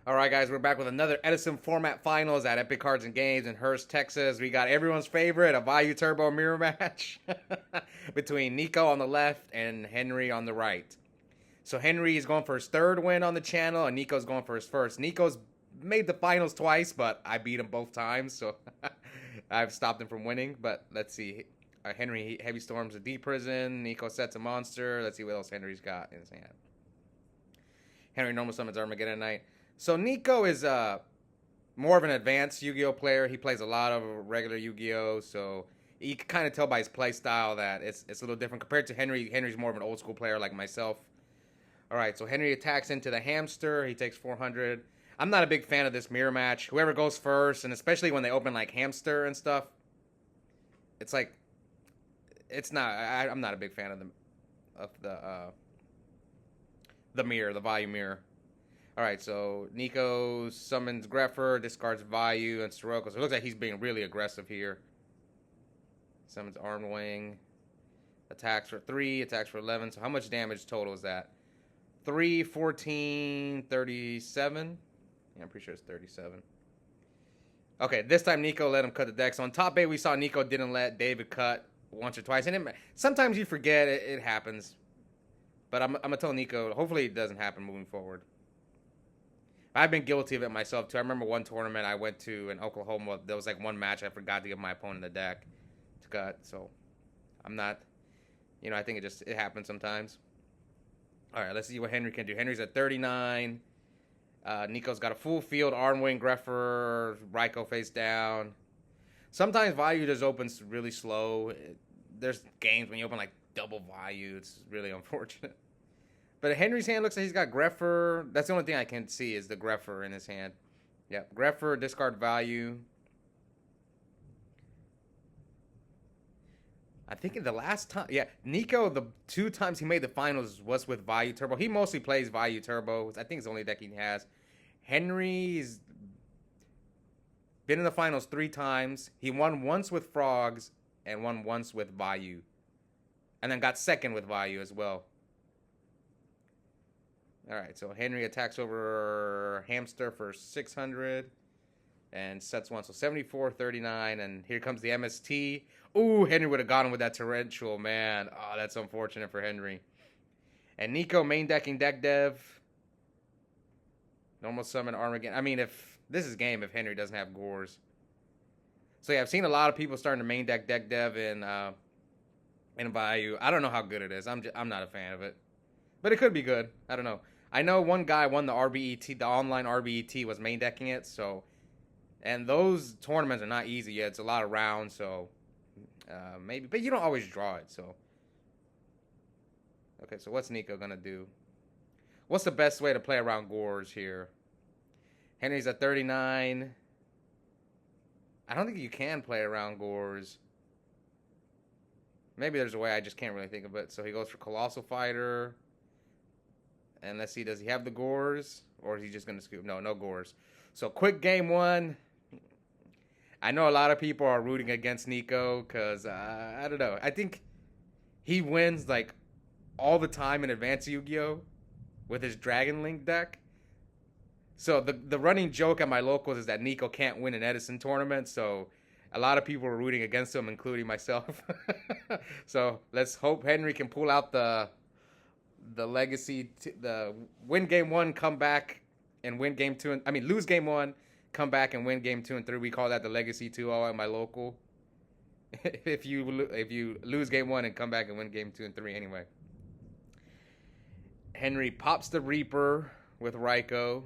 All right, guys, we're back with another Edison format finals at Epic Cards and Games in Hurst, Texas. We got everyone's favorite, a Vayu Turbo mirror match between Nico on the left and Henry on the right. So Henry is going for his third win on the channel, and Nico's going for his first. Nico's made the finals twice, but I beat him both times, so I've stopped him from winning. But let's see. Henry Heavy Storms a deep prison. Nico sets a monster. Let's see what else Henry's got in his hand. Henry normal summons Armageddon Knight. So Nico is more of an advanced Yu-Gi-Oh player. He plays a lot of regular Yu-Gi-Oh, so you can kind of tell by his play style that it's a little different compared to Henry. Henry's more of an old school player like myself. All right, so Henry attacks into the hamster. He takes 400. I'm not a big fan of this mirror match. Whoever goes first, and especially when they open like hamster and stuff, it's like it's not. I'm not a big fan of the mirror, the Vayu mirror. All right, so Nico summons Greffer, discards Vayu and Sirocco. So it looks like he's being really aggressive here. Summons Armed Wing. Attacks for 3, attacks for 11. So how much damage total is that? 3, 14, 37. Yeah, I'm pretty sure it's 37. Okay, this time Nico let him cut the deck. So on top 8, we saw Nico didn't let David cut once or twice. And sometimes you forget, it happens. But I'm going to tell Nico, hopefully it doesn't happen moving forward. I've been guilty of it myself, too. I remember one tournament I went to in Oklahoma. There was like one match I forgot to give my opponent the deck to cut. So I'm not, I think it happens sometimes. All right, let's see what Henry can do. Henry's at 39. Nico's got a full field, Arm Wing, Greffer, Ryko face down. Sometimes Vayu just opens really slow. There's games when you open like double Vayu. It's really unfortunate. But Henry's hand looks like he's got Greffer. That's the only thing I can see is the Greffer in his hand. Yep, Greffer, discard Vayu. I think in the last time, Nico, the 2 times he made the finals was with Vayu Turbo. He mostly plays Vayu Turbo. I think it's the only deck he has. Henry's been in the finals 3 times. He won once with Frogs and won once with Vayu. And then got second with Vayu as well. All right, so Henry attacks over Hamster for 600 and sets 1. So 74, 39, and here comes the MST. Ooh, Henry would have got him with that Torrential, man. Oh, that's unfortunate for Henry. And Nico main decking deck dev. Normal summon Armageddon. I mean, if this is game if Henry doesn't have Gores. So yeah, I've seen a lot of people starting to main deck dev in Vayu. I don't know how good it is. I'm not a fan of it. But it could be good. I don't know. I know one guy won the RBET, the online RBET was main decking it, so and those tournaments are not easy yet. It's a lot of rounds, so maybe, but you don't always draw it, so. Okay, so what's Nico gonna do? What's the best way to play around Gores here? Henry's at 39. I don't think you can play around Gores. Maybe there's a way, I just can't really think of it. So he goes for Colossal Fighter. And let's see, does he have the Gores? Or is he just going to scoop? No Gores. So quick game 1. I know a lot of people are rooting against Nico because, I don't know. I think he wins like all the time in Advanced Yu-Gi-Oh! With his Dragon Link deck. So the running joke at my locals is that Nico can't win an Edison tournament. So a lot of people are rooting against him, including myself. So let's hope Henry can pull out the legacy, the win game 1, come back and win game 2. Lose game 1, come back and win game 2 and 3. We call that the legacy 2-0 at my local. if you lose game 1 and come back and win game 2 and 3 anyway. Henry pops the Reaper with Ryko.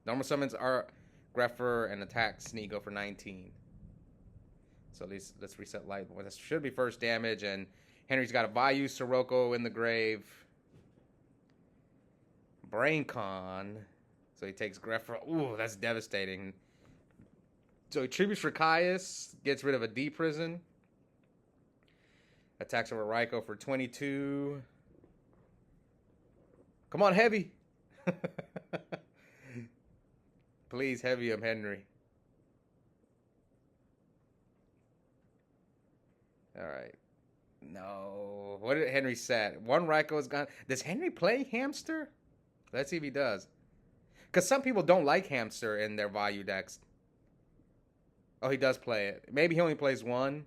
Normal summons are Greffer and attacks Nico for 19. So let's reset light. Well, this should be first damage, and Henry's got a Vayu Sirocco in the grave. BrainCon. So he takes Greffer. Ooh, that's devastating. So he tributes for Caius, gets rid of a deep prison. Attacks over Ryko for 22. Come on, heavy. Please heavy him, Henry. All right. No. What did Henry set? 1 Ryko is gone. Does Henry play Hamster? Let's see if he does. Because some people don't like Hamster in their Vayu decks. Oh, he does play it. Maybe he only plays one.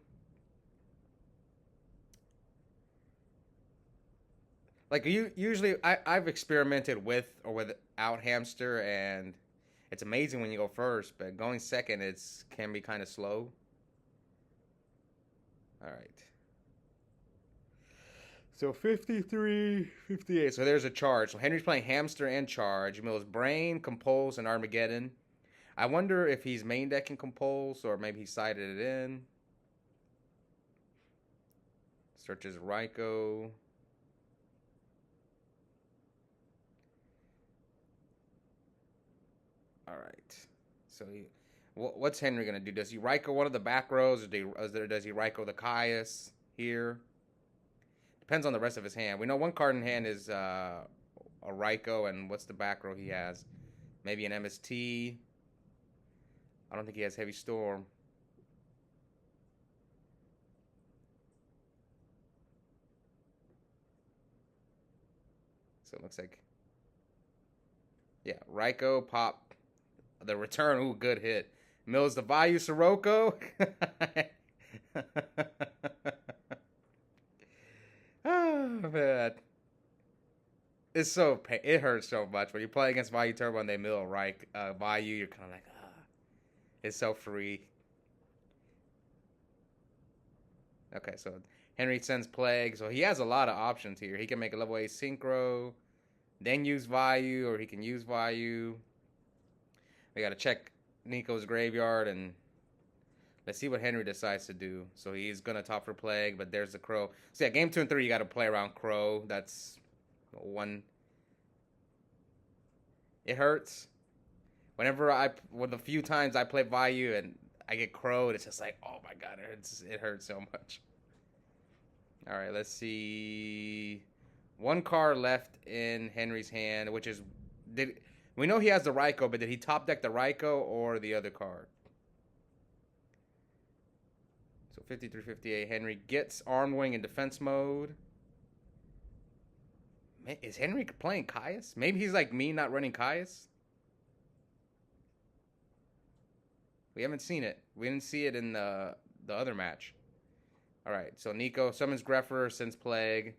Like usually, I've experimented with or without Hamster, and it's amazing when you go first, but going second can be kind of slow. All right. So 53, 58. So there's a charge. So Henry's playing Hamster and charge. He mills Brain, Compulse, and Armageddon. I wonder if he's main decking Compulse or maybe he sided it in. Searches Raikou. All right. So what's Henry gonna do? Does he Raikou one of the back rows, or does he Raikou the Caius here? Depends on the rest of his hand. We know one card in hand is a Raikou, and what's the back row he has? Maybe an MST. I don't think he has Heavy Storm. So it looks like, yeah, Raikou, pop, the return. Ooh, good hit. Mills the Vayu Sirocco. Oh, man. It hurts so much when you play against Vayu Turbo and they mill Vayu. You're kind of like, ah, it's so free. Okay, so Henry sends Plague, so he has a lot of options here. He can make a level A Synchro, then use Vayu, or he can use Vayu. We gotta check Nico's graveyard, and let's see what Henry decides to do. So he's gonna top for Plague, but there's the Crow. So yeah, game 2 and 3, you gotta play around Crow. That's one. It hurts. With the few times I play Vayu and I get Crowed, it's just like, oh my god, it hurts so much. All right, let's see. One card left in Henry's hand, which is, we know he has the Raikou, but did he top deck the Raikou or the other card? So 53-58, Henry gets Armed Wing in defense mode. Is Henry playing Caius? Maybe he's like me, not running Caius. We haven't seen it. We didn't see it in the other match. All right, so Nico summons Greffer, sends Plague.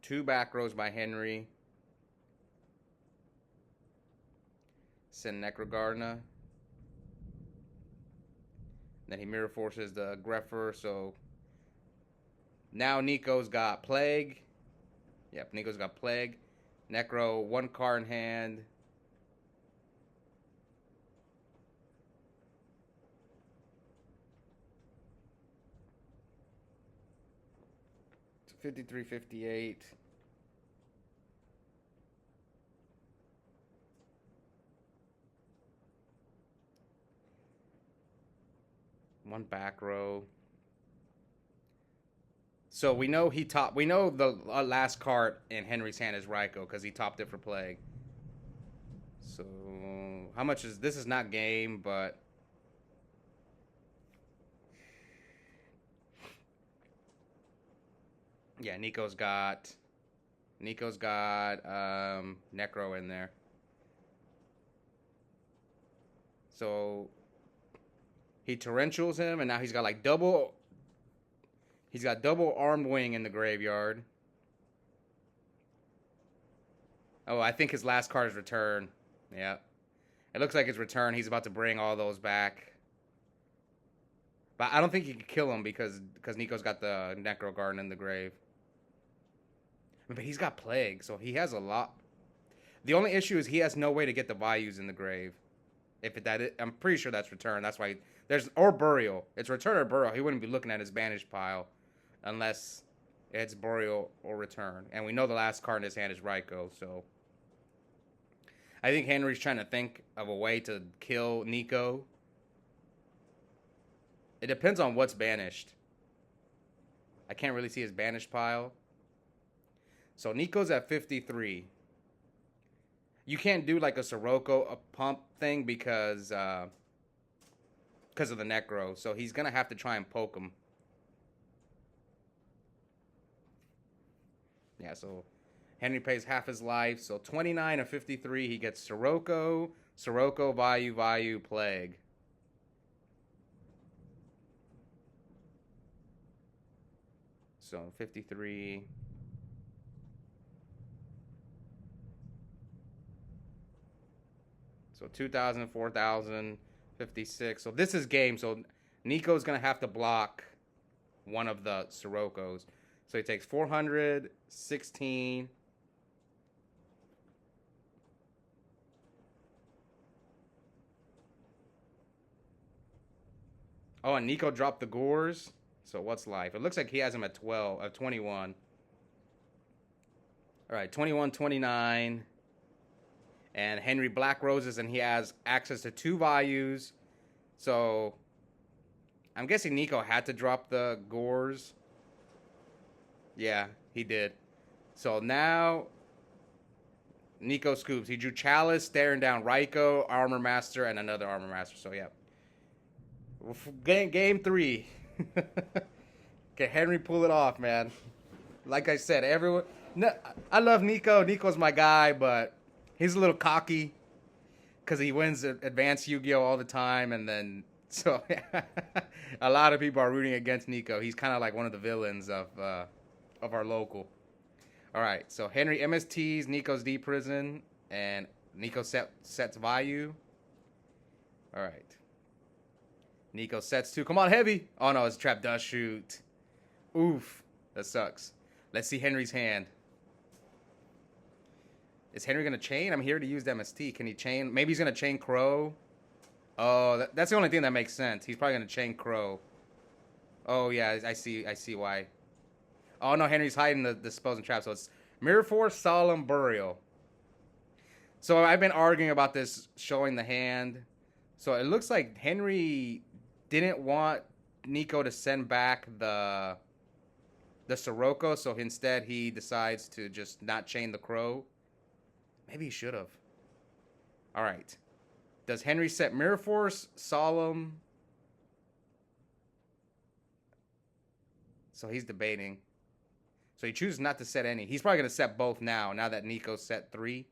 2 back rows by Henry. Send Necrogardener. Then he mirror forces the Greffer, so now Nico's got Plague. Yep, Nico's got Plague. Necro, 1 card in hand. So 53-58. One back row. So we know the last card in Henry's hand is Raikou because he topped it for Plague. So how much is this? Is not game, but yeah, Nico's got Necro in there. So he torrentials him, and now he's got like double. He's got double Armed Wing in the graveyard. Oh, I think his last card is Return. Yeah. It looks like it's Return. He's about to bring all those back. But I don't think he can kill him because Nico's got the Necro Garden in the grave. But he's got Plague, so he has a lot. The only issue is he has no way to get the Vayus in the grave. I'm pretty sure that's Return. That's why or Burial. It's Return or Burial. He wouldn't be looking at his Banish pile unless it's Burial or Return. And we know the last card in his hand is Raikou, so I think Henry's trying to think of a way to kill Nico. It depends on what's banished. I can't really see his banished pile. So Nico's at 53. You can't do like a Sirocco, a pump thing because of the Necro. So he's going to have to try and poke him. Yeah, so Henry pays half his life. So 29 of 53. He gets Sirocco, Sirocco, Vayu, Vayu, Plague. So 53. So 2,000, 4,000, 56. So this is game. So Nico's going to have to block one of the Siroccos. So he takes 400, 16. Oh, and Nico dropped the Gores. So what's life? It looks like he has him at 12, 21. All right, 21, 29. And Henry Black Roses, and he has access to 2 Vayus. So I'm guessing Nico had to drop the Gores. Yeah, he did. So now Nico scoops. He drew Chalice, staring down Raiko, Armor Master, and another Armor Master. So yeah. Game 3. Can Henry pull it off, man? Like I said, everyone. No, I love Nico. Nico's my guy, but he's a little cocky because he wins advanced Yu-Gi-Oh all the time, and then so a lot of people are rooting against Nico. He's kind of like one of the villains of our local. All right, so Henry MSTs, Nico's D Prison, and Nico sets Vayu. All right. Nico sets 2. Come on, heavy. Oh, no, his trap does shoot. Oof. That sucks. Let's see Henry's hand. Is Henry going to chain? I'm here to use the MST. Can he chain? Maybe he's going to chain Crow. Oh, that's the only thing that makes sense. He's probably going to chain Crow. Oh, yeah, I see why. Oh, no, Henry's hiding the spells and traps. So it's Mirror Force, Solemn, Burial. So I've been arguing about this, showing the hand. So it looks like Henry didn't want Nico to send back the Sirocco, so instead he decides to just not chain the Crow. Maybe he should have. All right. Does Henry set Mirror Force, Solemn? So he's debating. So he chooses not to set any. He's probably going to set both now that Nico set 3.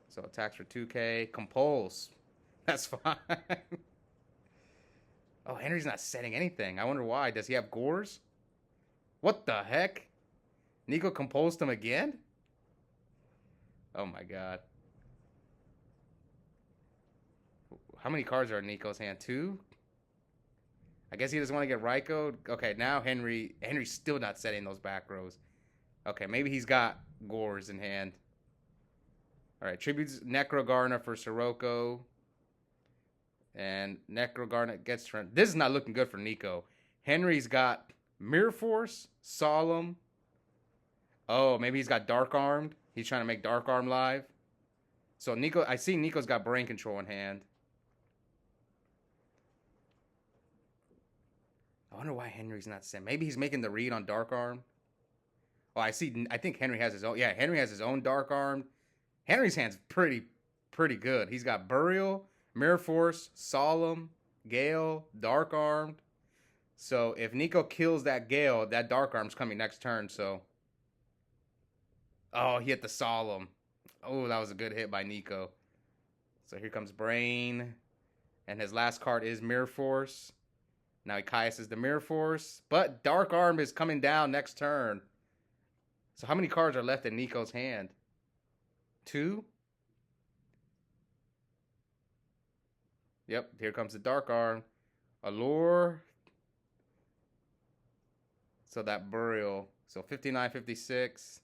So attacks for 2K. Compulse. That's fine. Oh, Henry's not setting anything. I wonder why. Does he have Gores? What the heck? Nico compulsed him again? Oh my god. How many cards are in Nico's hand? 2? I guess he doesn't want to get Raiko. Okay, now Henry's still not setting those back rows. Okay, maybe he's got Gores in hand. All right, tributes Necro Garner for Sirocco. And Necro Garnet gets turned. This is not looking good for Nico. Henry's got Mirror Force, Solemn. Oh, maybe he's got Dark Armed. He's trying to make Dark Arm live. So Nico, I see Nico's got Brain Control in hand. I wonder why Henry's not sent. Maybe he's making the read on Dark Arm. Oh, I see. I think Henry has his own. Yeah, Henry has his own Dark Arm. Henry's hand's pretty good. He's got Burial, Mirror Force, Solemn, Gale, Dark Armed. So if Nico kills that Gale, that Dark Arm's coming next turn. So, oh, he hit the Solemn. Oh, that was a good hit by Nico. So here comes Brain, and his last card is Mirror Force. Now he Caiuses the Mirror Force, but Dark Arm is coming down next turn. So how many cards are left in Nico's hand? 2? Yep, here comes the Dark Arm. Allure. So that Burial. So 59, 56.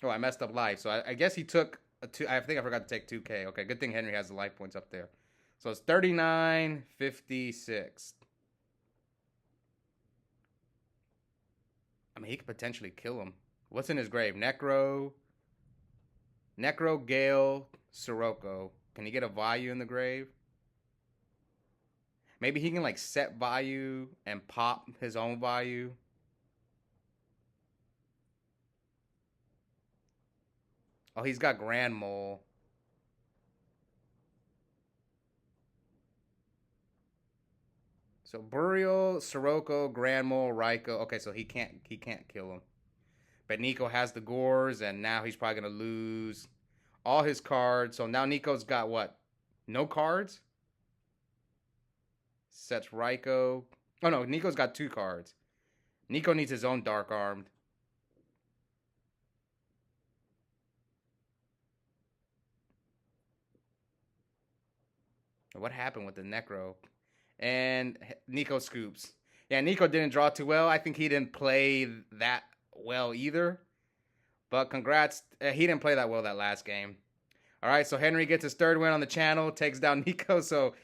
Oh, I messed up life. So I guess he took a 2. I think I forgot to take 2K. Okay, good thing Henry has the life points up there. So it's 39, 56. I mean, he could potentially kill him. What's in his grave? Necro, Gale, Sirocco. Can he get a Vayu in the grave? Maybe he can like set Vayu and pop his own Vayu. Oh, he's got Grand Mole. So Burial, Sirocco, Grand Mole, Raiko. Okay, so he can't kill him. But Nico has the Gores, and now he's probably gonna lose all his cards. So now Nico's got what? No cards? Sets Raiko. Oh no, Nico's got 2 cards. Nico needs his own Dark Armed. What happened with the Necro? And Nico scoops. Yeah, Nico didn't draw too well. I think he didn't play that well either. But congrats. He didn't play that well that last game. All right, so Henry gets his 3rd win on the channel, takes down Nico. So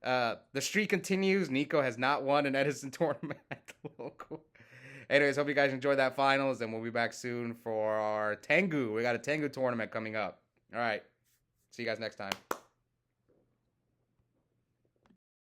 the streak continues. Nico has not won an Edison tournament at the local. Anyways, hope you guys enjoyed that finals, and we'll be back soon for our Tengu. We got a Tengu tournament coming up. All right, see you guys next time.